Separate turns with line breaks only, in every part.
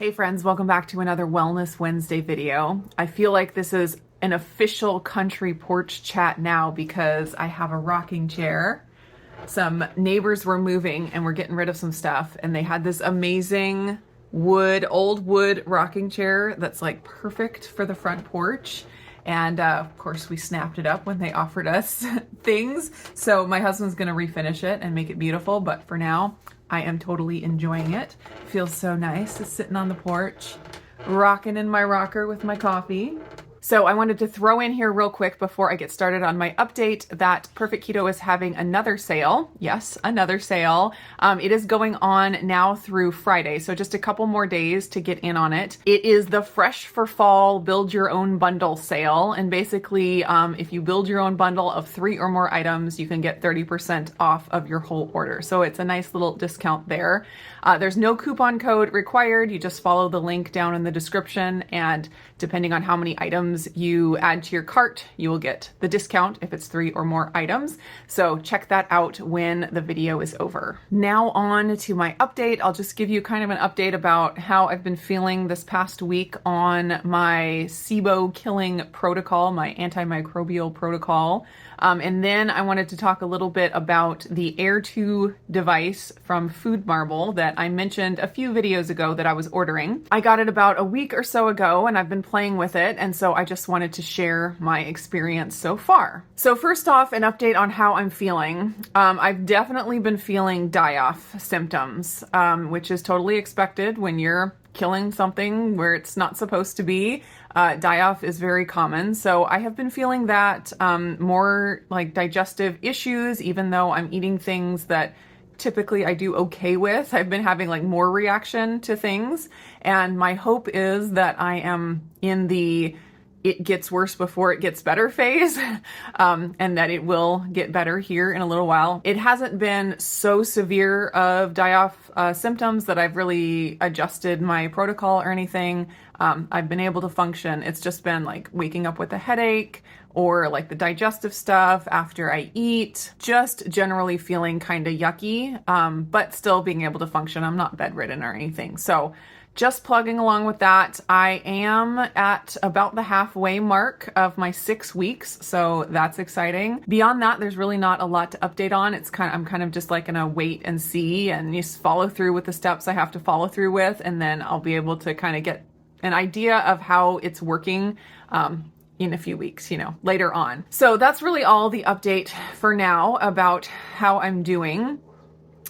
Hey friends, welcome back to another Wellness Wednesday video. I feel like this is an official country porch chat now because I have a rocking chair. Some neighbors were moving and we're getting rid of some stuff, and they had this amazing old wood rocking chair that's like perfect for the front porch. And of course we snapped it up when they offered us things. So my husband's gonna refinish it and make it beautiful, but for now, I am totally enjoying it. Feels so nice just sitting on the porch, rocking in my rocker with my coffee. So I wanted to throw in here real quick before I get started on my update that Perfect Keto is having another sale. Yes, another sale. It is going on now through Friday, so just a couple more days to get in on it. It is the Fresh for Fall Build Your Own Bundle sale, and basically if you build your own bundle of 3 or more items, you can get 30% off of your whole order. So it's a nice little discount there. There's no coupon code required. You just follow the link down in the description, and depending on how many items you add to your cart, you will get the discount if it's 3 or more items. So check that out when the video is over. Now on to my update. I'll just give you kind of an update about how I've been feeling this past week on my Sibo killing protocol, my antimicrobial protocol. And then I wanted to talk a little bit about the Aire 2 device from foodmarble that I mentioned a few videos ago that I was ordering. I got it about a week or so ago and I've been playing with it, and so I just wanted to share my experience so far. So first off, an update on how I'm feeling. I've definitely been feeling die-off symptoms, which is totally expected when you're killing something where it's not supposed to be. Die-off is very common. So I have been feeling that more like digestive issues, even though I'm eating things that typically I do okay with. I've been having like more reaction to things. And my hope is that I am in the it gets worse before it gets better phase, and that it will get better here in a little while. It hasn't been so severe of die-off symptoms that I've really adjusted my protocol or anything. I've been able to function. It's just been like waking up with a headache or like the digestive stuff after I eat, just generally feeling kind of yucky, but still being able to function. I'm not bedridden or anything. So just plugging along with that. I am at about the halfway mark of my 6 weeks, so that's exciting. Beyond that, there's really not a lot to update on. I'm kind of just like gonna wait and see and just follow through with the steps I have to follow through with, and then I'll be able to kind of get an idea of how it's working in a few weeks, later on. So that's really all the update for now about how I'm doing.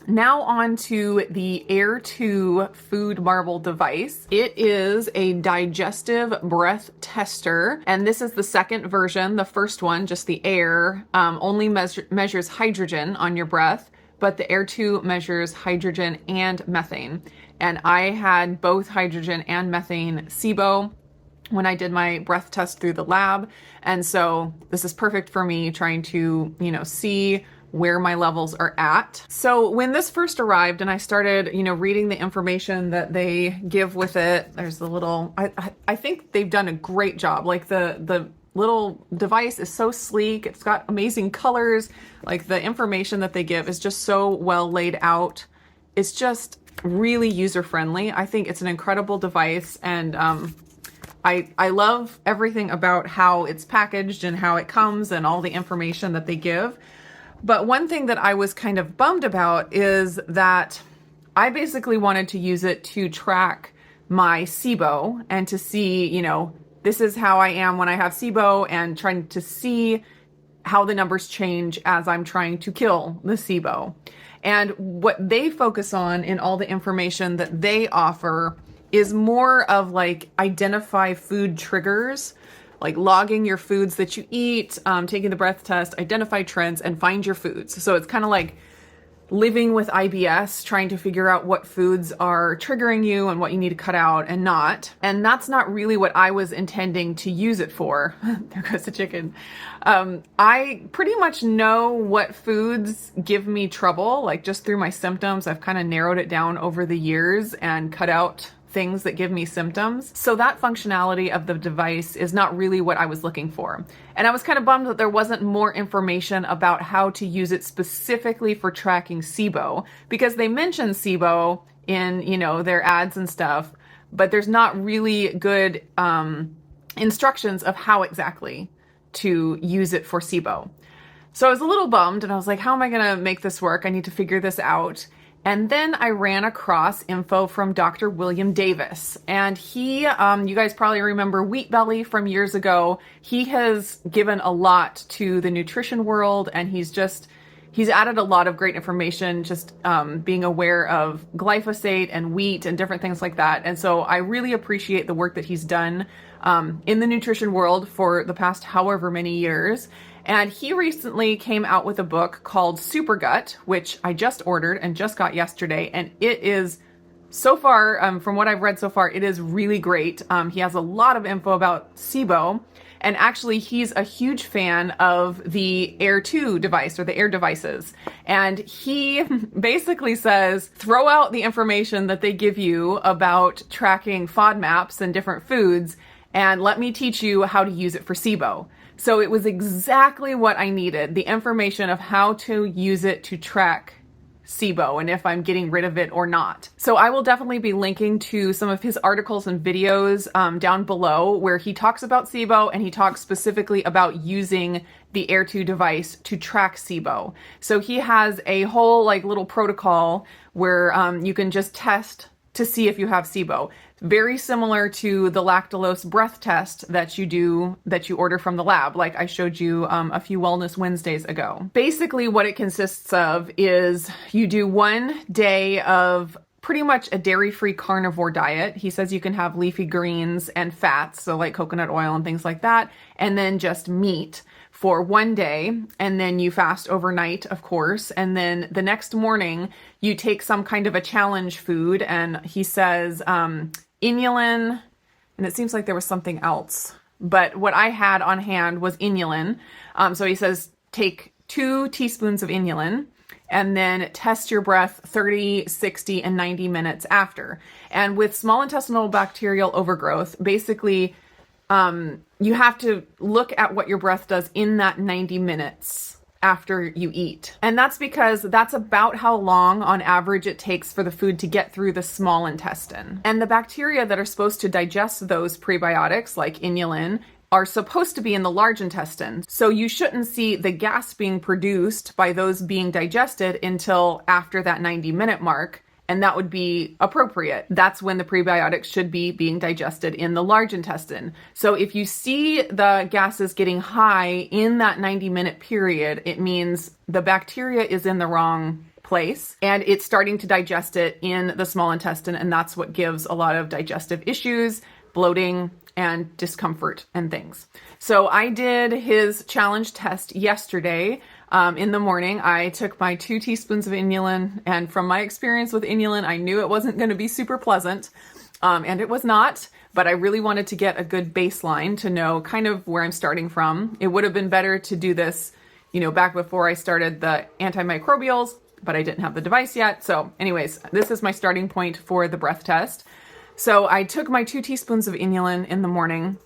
Now on to the Aire 2 foodmarble device. It is a digestive breath tester, and this is the second version. The first one, just the Aire, only measures hydrogen on your breath, but the Aire 2 measures hydrogen and methane. And I had both hydrogen and methane Sibo when I did my breath test through the lab, and so this is perfect for me trying to, see where my levels are at. So when this first arrived and I started, reading the information that they give with it, there's the little, I think they've done a great job. Like the little device is so sleek. It's got amazing colors. Like the information that they give is just so well laid out. It's just really user-friendly. I think it's an incredible device, and I love everything about how it's packaged and how it comes and all the information that they give. But one thing that I was kind of bummed about is that I basically wanted to use it to track my Sibo and to see, this is how I am when I have Sibo, and trying to see how the numbers change as I'm trying to kill the Sibo. And what they focus on in all the information that they offer is more of like identify food triggers, like logging your foods that you eat, taking the breath test, identify trends, and find your foods. So it's kind of like living with IBS, trying to figure out what foods are triggering you and what you need to cut out and not. And that's not really what I was intending to use it for. There goes the chicken. I pretty much know what foods give me trouble, like just through my symptoms. I've kind of narrowed it down over the years and cut out things that give me symptoms. So that functionality of the device is not really what I was looking for. And I was kind of bummed that there wasn't more information about how to use it specifically for tracking Sibo, because they mention Sibo in, their ads and stuff, but there's not really good instructions of how exactly to use it for Sibo. So I was a little bummed and I was like, how am I going to make this work? I need to figure this out. And then I ran across info from Dr. William Davis, and he, you guys probably remember Wheat Belly from years ago. He has given a lot to the nutrition world, and he's added a lot of great information, just being aware of glyphosate and wheat and different things like that. And so I really appreciate the work that he's done in the nutrition world for the past however many years. And he recently came out with a book called Super Gut, which I just ordered and just got yesterday. And it is, so far, from what I've read so far, it is really great. He has a lot of info about Sibo. And actually, he's a huge fan of the Aire 2 device, or the Aire devices. And he basically says, throw out the information that they give you about tracking FODMAPs and different foods, and let me teach you how to use it for Sibo. So it was exactly what I needed, the information of how to use it to track Sibo and if I'm getting rid of it or not. So I will definitely be linking to some of his articles and videos down below where he talks about Sibo, and he talks specifically about using the Aire 2 device to track Sibo. So he has a whole little protocol where you can just test to see if you have Sibo. Very similar to the lactulose breath test that you order from the lab, like I showed you a few Wellness Wednesdays ago. Basically what it consists of is you do 1 day of pretty much a dairy-free carnivore diet. He says you can have leafy greens and fats, so like coconut oil and things like that, and then just meat for 1 day, and then you fast overnight, of course, and then the next morning you take some kind of a challenge food, and he says inulin, and it seems like there was something else, but what I had on hand was inulin. So he says take 2 teaspoons of inulin, and then test your breath 30, 60, and 90 minutes after. And with small intestinal bacterial overgrowth, basically, you have to look at what your breath does in that 90 minutes after you eat. And that's because that's about how long on average it takes for the food to get through the small intestine. And the bacteria that are supposed to digest those prebiotics, like inulin, are supposed to be in the large intestine. So you shouldn't see the gas being produced by those being digested until after that 90-minute mark. And that would be appropriate. That's when the prebiotics should be being digested in the large intestine. So if you see the gases getting high in that 90-minute period, it means the bacteria is in the wrong place and it's starting to digest it in the small intestine. And that's what gives a lot of digestive issues, bloating, and discomfort and things. So I did his challenge test yesterday. In the morning, I took my 2 teaspoons of inulin, and from my experience with inulin, I knew it wasn't going to be super pleasant, and it was not, but I really wanted to get a good baseline to know kind of where I'm starting from. It would have been better to do this, back before I started the antimicrobials, but I didn't have the device yet. So anyways, this is my starting point for the breath test. So I took my 2 teaspoons of inulin in the morning,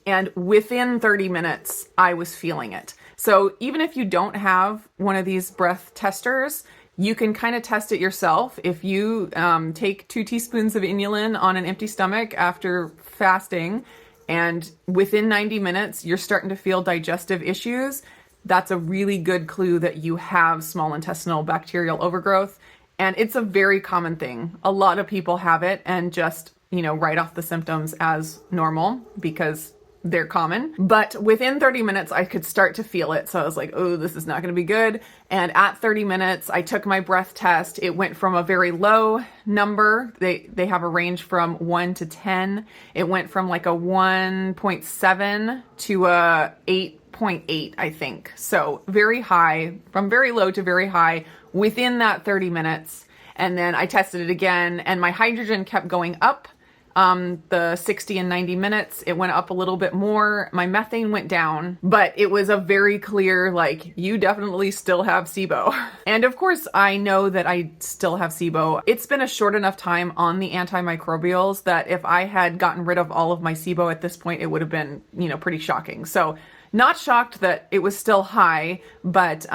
and within 30 minutes, I was feeling it. So even if you don't have one of these breath testers, you can kind of test it yourself. If you take 2 teaspoons of inulin on an empty stomach after fasting, and within 90 minutes, you're starting to feel digestive issues, that's a really good clue that you have small intestinal bacterial overgrowth. And it's a very common thing. A lot of people have it and just, write off the symptoms as normal because they're common. But within 30 minutes, I could start to feel it. So I was like, oh, this is not going to be good. And at 30 minutes, I took my breath test. It went from a very low number. They have a range from 1 to 10. It went from like a 1.7 to a 8.8, I think. So very high, from very low to very high within that 30 minutes. And then I tested it again, and my hydrogen kept going up. The 60 and 90 minutes, it went up a little bit more. My methane went down, but it was a very clear, you definitely still have Sibo. And of course, I know that I still have Sibo. It's been a short enough time on the antimicrobials that if I had gotten rid of all of my Sibo at this point, it would have been, pretty shocking. So Not shocked that it was still high, but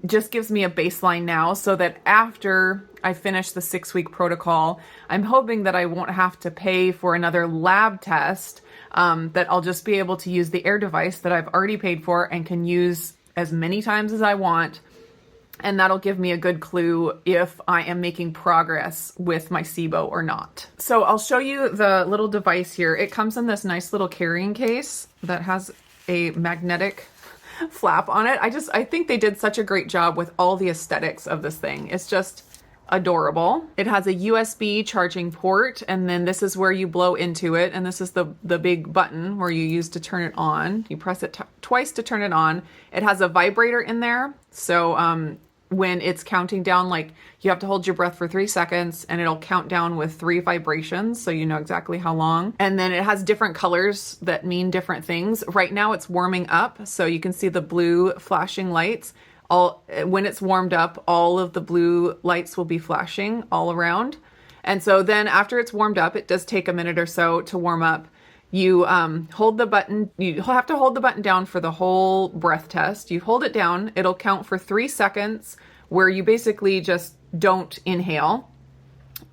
just gives me a baseline now so that after I finish the 6-week protocol, I'm hoping that I won't have to pay for another lab test, that I'll just be able to use the Aire device that I've already paid for and can use as many times as I want. And that'll give me a good clue if I am making progress with my Sibo or not. So I'll show you the little device here. It comes in this nice little carrying case that has a magnetic flap on it. I think they did such a great job with all the aesthetics of this thing. It's just adorable. It has a USB charging port, and then this is where you blow into it, and this is the big button where you use to turn it on. You press it twice to turn it on. It has a vibrator in there, so when it's counting down, like, you have to hold your breath for 3 seconds and it'll count down with 3 vibrations, so you know exactly how long. And then it has different colors that mean different things. Right now it's warming up, so you can see the blue flashing lights. When it's warmed up, all of the blue lights will be flashing all around. And so then after it's warmed up, it does take a minute or so to warm up. You hold the button, you have to hold the button down for the whole breath test. You hold it down, it'll count for 3 seconds where you basically just don't inhale.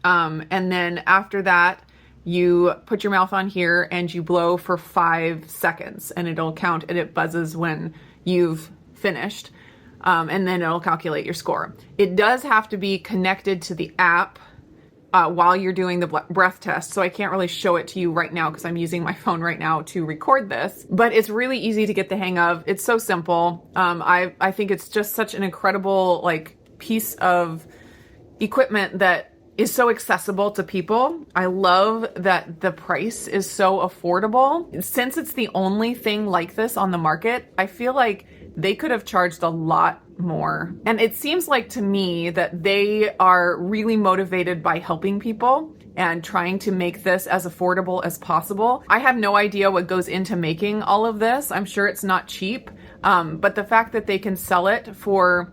And then after that, you put your mouth on here and you blow for 5 seconds, and it'll count and it buzzes when you've finished. And then it'll calculate your score. It does have to be connected to the app while you're doing the breath test. So I can't really show it to you right now because I'm using my phone right now to record this, but it's really easy to get the hang of. It's so simple. I think it's just such an incredible, like, piece of equipment that is so accessible to people. I love that the price is so affordable. Since it's the only thing like this on the market, I feel like they could have charged a lot more. And it seems like to me that they are really motivated by helping people and trying to make this as affordable as possible. I have no idea what goes into making all of this. I'm sure it's not cheap, but the fact that they can sell it for,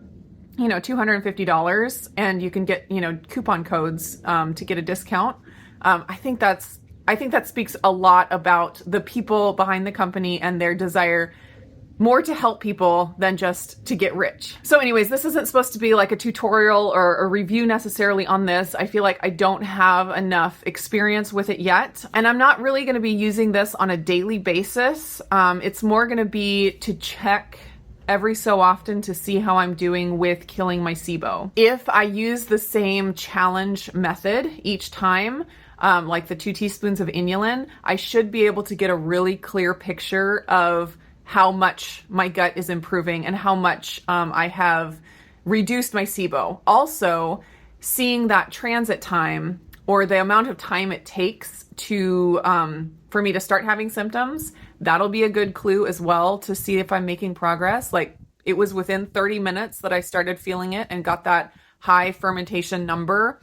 you know, $250 and you can get, you know, coupon codes to get a discount. I think that speaks a lot about the people behind the company and their desire more to help people than just to get rich. So anyways, this isn't supposed to be like a tutorial or a review necessarily on this. I feel like I don't have enough experience with it yet. And I'm not really going to be using this on a daily basis. It's more going to be to check every so often to see how I'm doing with killing my Sibo. If I use the same challenge method each time, like the 2 teaspoons of inulin, I should be able to get a really clear picture of how much my gut is improving and how much I have reduced my Sibo. Also, seeing that transit time or the amount of time it takes to for me to start having symptoms, that'll be a good clue as well to see if I'm making progress. Like, it was within 30 minutes that I started feeling it and got that high fermentation number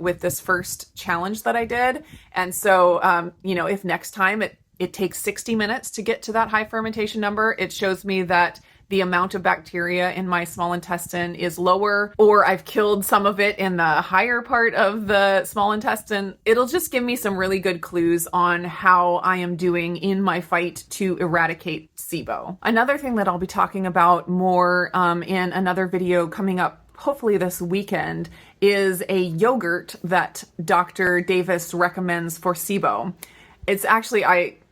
with this first challenge that I did. And so, you know, if next time it takes 60 minutes to get to that high fermentation number, it shows me that the amount of bacteria in my small intestine is lower, or I've killed some of it in the higher part of the small intestine. It'll just give me some really good clues on how I am doing in my fight to eradicate Sibo. Another thing that I'll be talking about more in another video coming up hopefully this weekend is a yogurt that Dr. Davis recommends for Sibo. It's actually,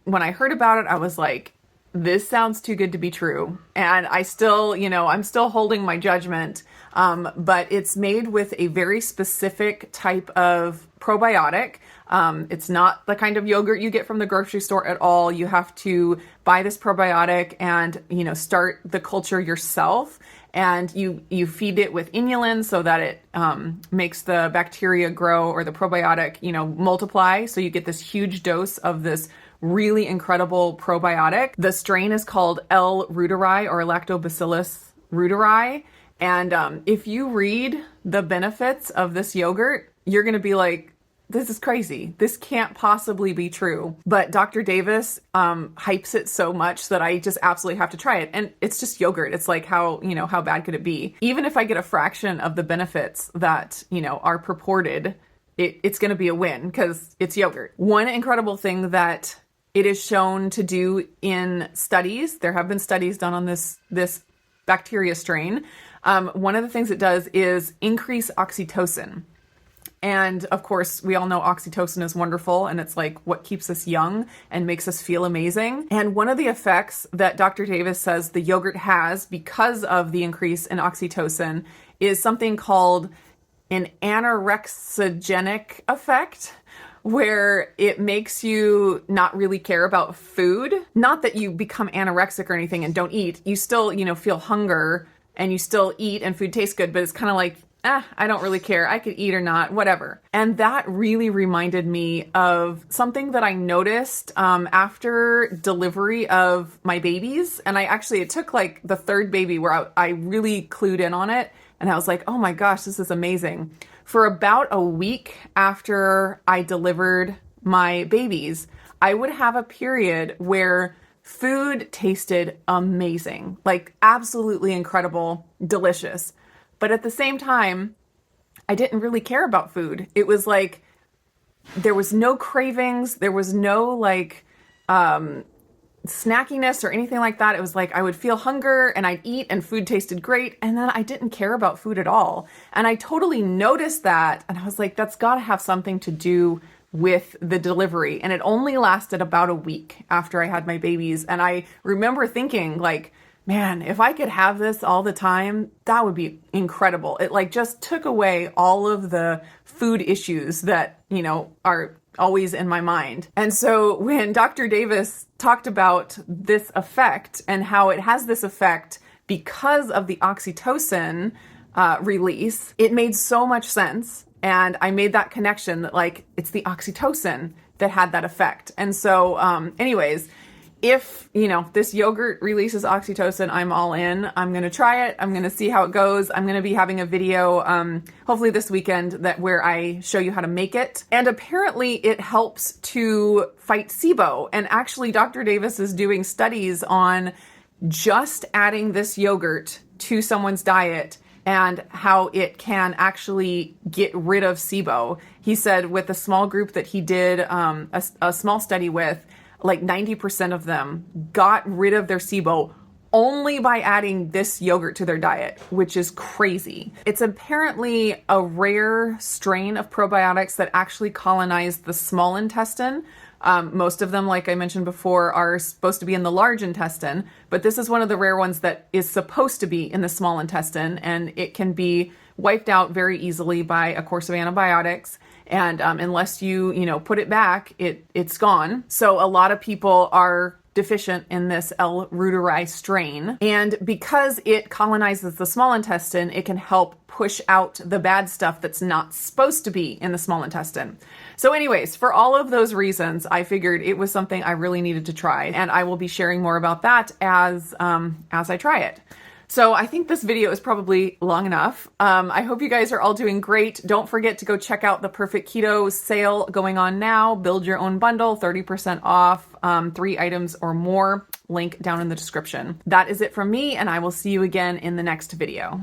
when I heard about it, I was like, this sounds too good to be true. And I still, you know, I'm still holding my judgment, but it's made with a very specific type of probiotic. It's not the kind of yogurt you get from the grocery store at all. You have to buy this probiotic and, you know, start the culture yourself. And you feed it with inulin so that it makes the bacteria grow, or the probiotic, you know, multiply. So you get this huge dose of this really incredible probiotic. The strain is called L. reuteri, or Lactobacillus reuteri. And if you read the benefits of this yogurt, you're going to be like, this is crazy. This can't possibly be true. But Dr. Davis hypes it so much that I just absolutely have to try it. And it's just yogurt. It's like, how bad could it be? Even if I get a fraction of the benefits that, you know, are purported, it's going to be a win because it's yogurt. One incredible thing that it is shown to do in studies. There have been studies done on this bacteria strain. One of the things it does is increase oxytocin. And of course, we all know oxytocin is wonderful, and it's like what keeps us young and makes us feel amazing. And one of the effects that Dr. Davis says the yogurt has because of the increase in oxytocin is something called an anorexigenic effect, where it makes you not really care about food. Not that you become anorexic or anything and don't eat. You still, feel hunger and you still eat and food tastes good, but it's kind of like, I don't really care. I could eat or not, whatever. And that really reminded me of something that I noticed after delivery of my babies. And it took like the third baby where I really clued in on it. And I was like, oh my gosh, this is amazing. For about a week after I delivered my babies, I would have a period where food tasted amazing, like absolutely incredible, delicious. But at the same time, I didn't really care about food. It was like, there was no cravings. There was no snackiness or anything like that. It was like, I would feel hunger and I'd eat and food tasted great. And then I didn't care about food at all. And I totally noticed that. And I was like, that's gotta have something to do with the delivery. And it only lasted about a week after I had my babies. And I remember thinking like, man, if I could have this all the time, that would be incredible. It just took away all of the food issues that, are always in my mind. And so when Dr. Davis talked about this effect and how it has this effect because of the oxytocin release, it made so much sense. And I made that connection that it's the oxytocin that had that effect. And so anyways, if, this yogurt releases oxytocin, I'm all in. I'm going to try it. I'm going to see how it goes. I'm going to be having a video, hopefully this weekend, where I show you how to make it. And apparently it helps to fight Sibo. And actually Dr. Davis is doing studies on just adding this yogurt to someone's diet and how it can actually get rid of Sibo. He said with a small group that he did a small study with, 90% of them got rid of their Sibo only by adding this yogurt to their diet, which is crazy. It's apparently a rare strain of probiotics that actually colonize the small intestine. Most of them, like I mentioned before, are supposed to be in the large intestine, but this is one of the rare ones that is supposed to be in the small intestine, and it can be wiped out very easily by a course of antibiotics. And unless you put it back, it's gone. So a lot of people are deficient in this L. reuteri strain. And because it colonizes the small intestine, it can help push out the bad stuff that's not supposed to be in the small intestine. So anyways, for all of those reasons, I figured it was something I really needed to try. And I will be sharing more about that as I try it. So I think this video is probably long enough. I hope you guys are all doing great. Don't forget to go check out the Perfect Keto sale going on now. Build your own bundle, 30% off, 3 items or more. Link down in the description. That is it from me, and I will see you again in the next video.